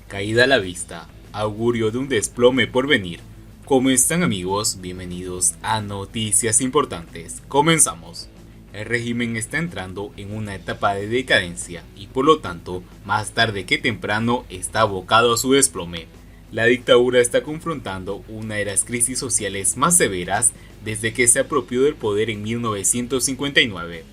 Caída a la vista, augurio de un desplome por venir. ¿Cómo están, amigos? Bienvenidos a Noticias Importantes. Comenzamos. El régimen está entrando en una etapa de decadencia y por lo tanto, más tarde que temprano, está abocado a su desplome. La dictadura está confrontando una de las crisis sociales más severas desde que se apropió del poder en 1959.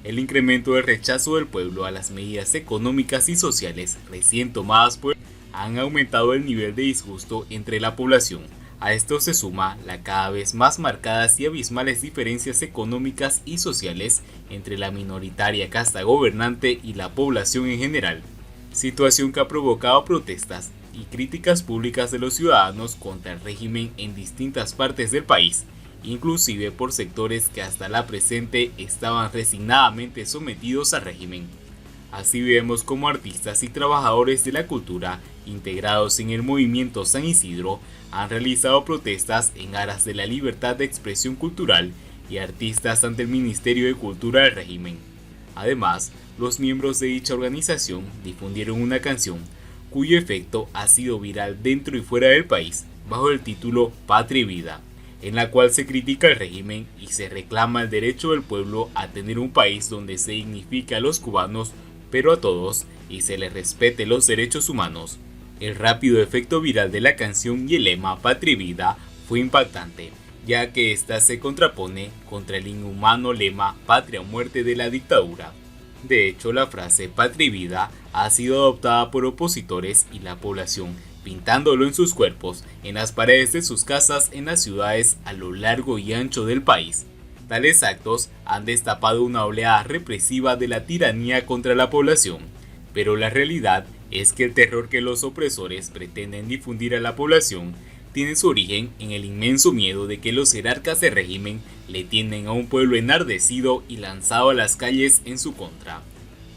El incremento del rechazo del pueblo a las medidas económicas y sociales recién tomadas por han aumentado el nivel de disgusto entre la población. A esto se suma la cada vez más marcadas y abismales diferencias económicas y sociales entre la minoritaria casta gobernante y la población en general, situación que ha provocado protestas y críticas públicas de los ciudadanos contra el régimen en distintas partes del país, inclusive por sectores que hasta la presente estaban resignadamente sometidos al régimen. Así vemos como artistas y trabajadores de la cultura integrados en el movimiento San Isidro han realizado protestas en aras de la libertad de expresión cultural y artistas ante el Ministerio de Cultura del régimen. Además, los miembros de dicha organización difundieron una canción cuyo efecto ha sido viral dentro y fuera del país bajo el título Patria y Vida, en la cual se critica el régimen y se reclama el derecho del pueblo a tener un país donde se dignifique a los cubanos pero a todos, y se les respete los derechos humanos. El rápido efecto viral de la canción y el lema Patria y Vida fue impactante, ya que ésta se contrapone contra el inhumano lema Patria o Muerte de la dictadura. De hecho, la frase Patria y Vida ha sido adoptada por opositores y la población, pintándolo en sus cuerpos, en las paredes de sus casas en las ciudades a lo largo y ancho del país. Tales actos han destapado una oleada represiva de la tiranía contra la población, pero la realidad es que el terror que los opresores pretenden difundir a la población tiene su origen en el inmenso miedo de que los jerarcas del régimen le tienden a un pueblo enardecido y lanzado a las calles en su contra.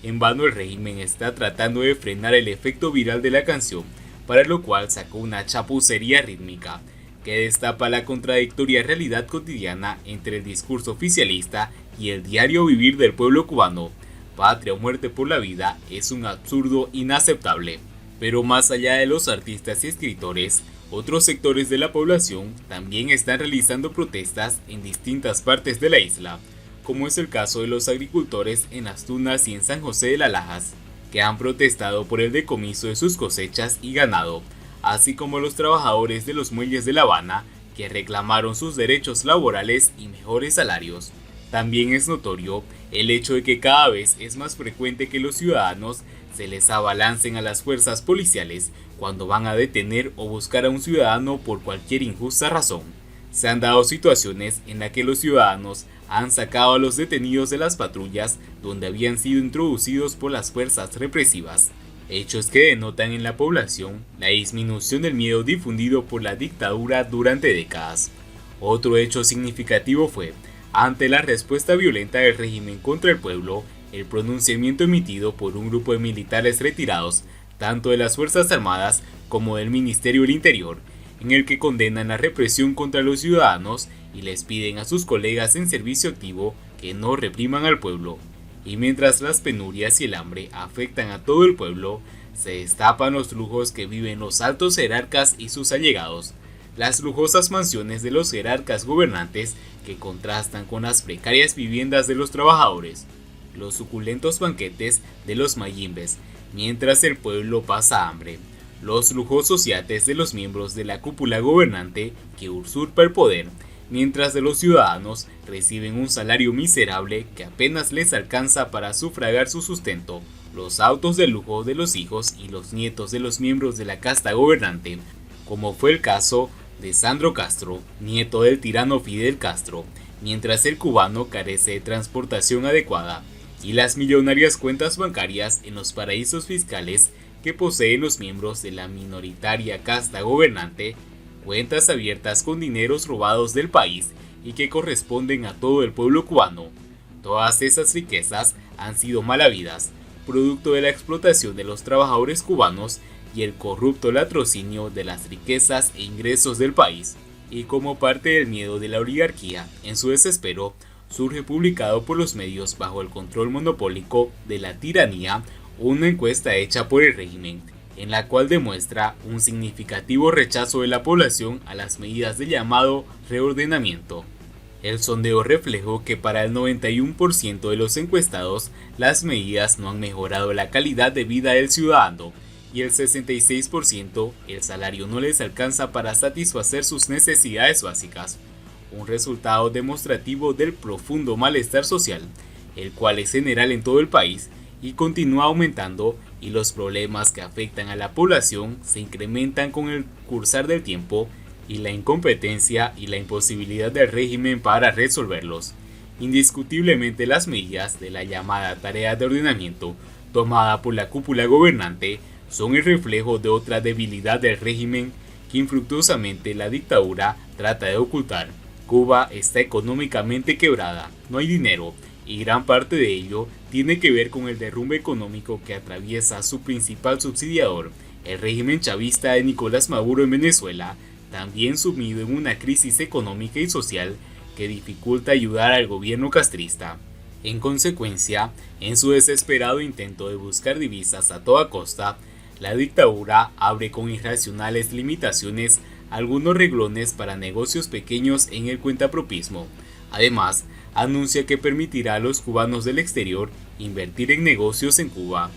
En vano el régimen está tratando de frenar el efecto viral de la canción, para lo cual sacó una chapucería rítmica que destapa la contradictoria realidad cotidiana entre el discurso oficialista y el diario vivir del pueblo cubano. Patria o muerte por la vida es un absurdo inaceptable. Pero más allá de los artistas y escritores, otros sectores de la población también están realizando protestas en distintas partes de la isla, como es el caso de los agricultores en Las Tunas y en San José de las Lajas, que han protestado por el decomiso de sus cosechas y ganado, así como los trabajadores de los muelles de La Habana, que reclamaron sus derechos laborales y mejores salarios. También es notorio el hecho de que cada vez es más frecuente que los ciudadanos se les abalancen a las fuerzas policiales cuando van a detener o buscar a un ciudadano por cualquier injusta razón. Se han dado situaciones en las que los ciudadanos han sacado a los detenidos de las patrullas donde habían sido introducidos por las fuerzas represivas. Hechos que denotan en la población la disminución del miedo difundido por la dictadura durante décadas. Otro hecho significativo fue, ante la respuesta violenta del régimen contra el pueblo, el pronunciamiento emitido por un grupo de militares retirados, tanto de las Fuerzas Armadas como del Ministerio del Interior, en el que condenan la represión contra los ciudadanos y les piden a sus colegas en servicio activo que no repriman al pueblo. Y mientras las penurias y el hambre afectan a todo el pueblo, se destapan los lujos que viven los altos jerarcas y sus allegados, las lujosas mansiones de los jerarcas gobernantes que contrastan con las precarias viviendas de los trabajadores, los suculentos banquetes de los mayimbes, mientras el pueblo pasa hambre, los lujosos yates de los miembros de la cúpula gobernante que usurpa el poder, mientras de los ciudadanos reciben un salario miserable que apenas les alcanza para sufragar su sustento, los autos de lujo de los hijos y los nietos de los miembros de la casta gobernante, como fue el caso de Sandro Castro, nieto del tirano Fidel Castro, mientras el cubano carece de transportación adecuada, y las millonarias cuentas bancarias en los paraísos fiscales que poseen los miembros de la minoritaria casta gobernante, cuentas abiertas con dineros robados del país y que corresponden a todo el pueblo cubano. Todas esas riquezas han sido mal habidas, producto de la explotación de los trabajadores cubanos y el corrupto latrocinio de las riquezas e ingresos del país, y como parte del miedo de la oligarquía, en su desespero, surge publicado por los medios bajo el control monopólico de la tiranía una encuesta hecha por el régimen, en la cual demuestra un significativo rechazo de la población a las medidas de llamado reordenamiento. El sondeo reflejó que para el 91% de los encuestados, las medidas no han mejorado la calidad de vida del ciudadano, y el 66% el salario no les alcanza para satisfacer sus necesidades básicas, un resultado demostrativo del profundo malestar social, el cual es general en todo el país y continúa aumentando, y los problemas que afectan a la población se incrementan con el cursar del tiempo y la incompetencia y la imposibilidad del régimen para resolverlos. Indiscutiblemente las medidas de la llamada tarea de ordenamiento tomada por la cúpula gobernante son el reflejo de otra debilidad del régimen que infructuosamente la dictadura trata de ocultar. Cuba está económicamente quebrada, no hay dinero, y gran parte de ello tiene que ver con el derrumbe económico que atraviesa su principal subsidiador, el régimen chavista de Nicolás Maduro en Venezuela, también sumido en una crisis económica y social que dificulta ayudar al gobierno castrista. En consecuencia, en su desesperado intento de buscar divisas a toda costa, la dictadura abre con irracionales limitaciones algunos reglones para negocios pequeños en el cuentapropismo. Además, anuncia que permitirá a los cubanos del exterior invertir en negocios en Cuba,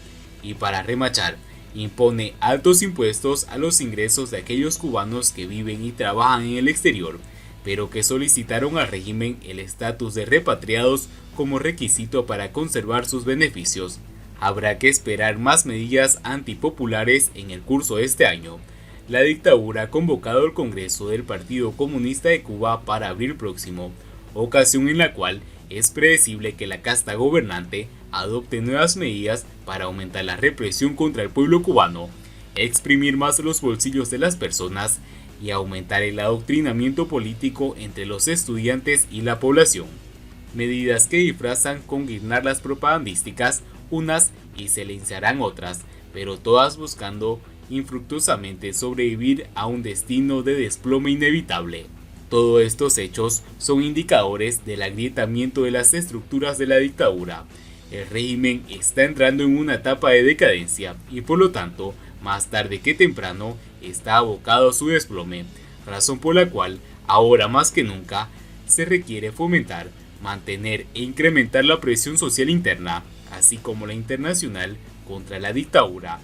y para remachar, impone altos impuestos a los ingresos de aquellos cubanos que viven y trabajan en el exterior, pero que solicitaron al régimen el estatus de repatriados como requisito para conservar sus beneficios. Habrá que esperar más medidas antipopulares en el curso de este año. La dictadura ha convocado el Congreso del Partido Comunista de Cuba para abril próximo, ocasión en la cual es predecible que la casta gobernante adopte nuevas medidas para aumentar la represión contra el pueblo cubano, exprimir más los bolsillos de las personas y aumentar el adoctrinamiento político entre los estudiantes y la población. Medidas que disfrazan con guirnaldas propagandísticas unas y silenciarán otras, pero todas buscando infructuosamente sobrevivir a un destino de desplome inevitable. Todos estos hechos son indicadores del agrietamiento de las estructuras de la dictadura. El régimen está entrando en una etapa de decadencia y por lo tanto, más tarde que temprano, está abocado a su desplome, razón por la cual, ahora más que nunca, se requiere fomentar, mantener e incrementar la presión social interna, así como la internacional, contra la dictadura,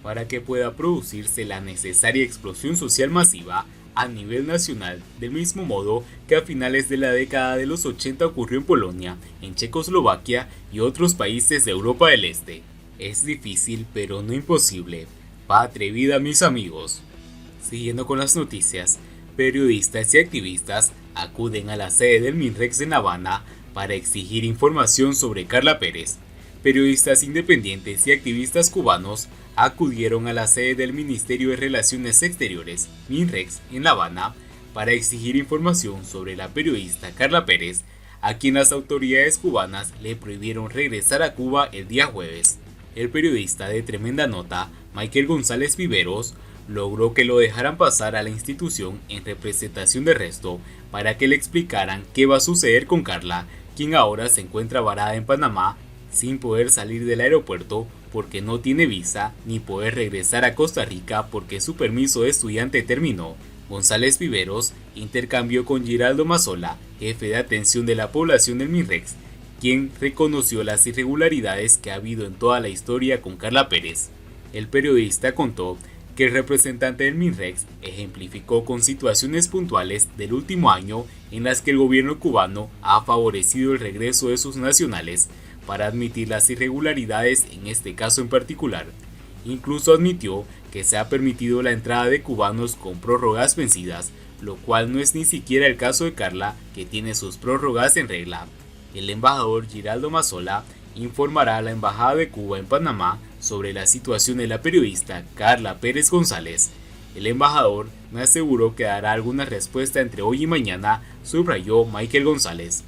para que pueda producirse la necesaria explosión social masiva a nivel nacional, del mismo modo que a finales de la década de los 80 ocurrió en Polonia, en Checoslovaquia y otros países de Europa del Este. Es difícil, pero no imposible. Va atrevida, mis amigos. Siguiendo con las noticias, periodistas y activistas acuden a la sede del MINREX en La Habana para exigir información sobre Carla Pérez. Periodistas independientes y activistas cubanos acudieron a la sede del Ministerio de Relaciones Exteriores, MINREX, en La Habana, para exigir información sobre la periodista Carla Pérez, a quien las autoridades cubanas le prohibieron regresar a Cuba el día jueves. El periodista de tremenda nota, Michael González Viveros, logró que lo dejaran pasar a la institución en representación de Resto para que le explicaran qué va a suceder con Carla, quien ahora se encuentra varada en Panamá sin poder salir del aeropuerto porque no tiene visa, ni poder regresar a Costa Rica porque su permiso de estudiante terminó. González Viveros intercambió con Giraldo Mazzola, jefe de atención de la población del MINREX, quien reconoció las irregularidades que ha habido en toda la historia con Carla Pérez. El periodista contó que el representante del MINREX ejemplificó con situaciones puntuales del último año en las que el gobierno cubano ha favorecido el regreso de sus nacionales para admitir las irregularidades en este caso en particular. Incluso admitió que se ha permitido la entrada de cubanos con prórrogas vencidas, lo cual no es ni siquiera el caso de Carla, que tiene sus prórrogas en regla. El embajador Giraldo Mazzola informará a la Embajada de Cuba en Panamá sobre la situación de la periodista Carla Pérez González. El embajador me aseguró que dará alguna respuesta entre hoy y mañana, subrayó Michael González.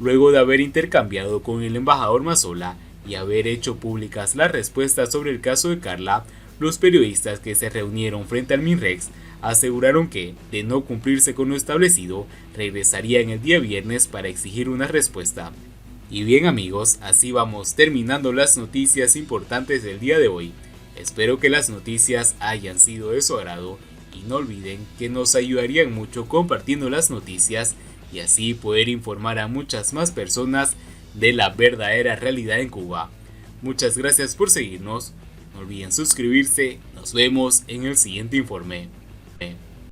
Luego de haber intercambiado con el embajador Mazzola y haber hecho públicas las respuestas sobre el caso de Carla, los periodistas que se reunieron frente al MINREX aseguraron que, de no cumplirse con lo establecido, regresarían el día viernes para exigir una respuesta. Y bien amigos, así vamos terminando las noticias importantes del día de hoy. Espero que las noticias hayan sido de su agrado y no olviden que nos ayudarían mucho compartiendo las noticias y así poder informar a muchas más personas de la verdadera realidad en Cuba. Muchas gracias por seguirnos, no olviden suscribirse, nos vemos en el siguiente informe.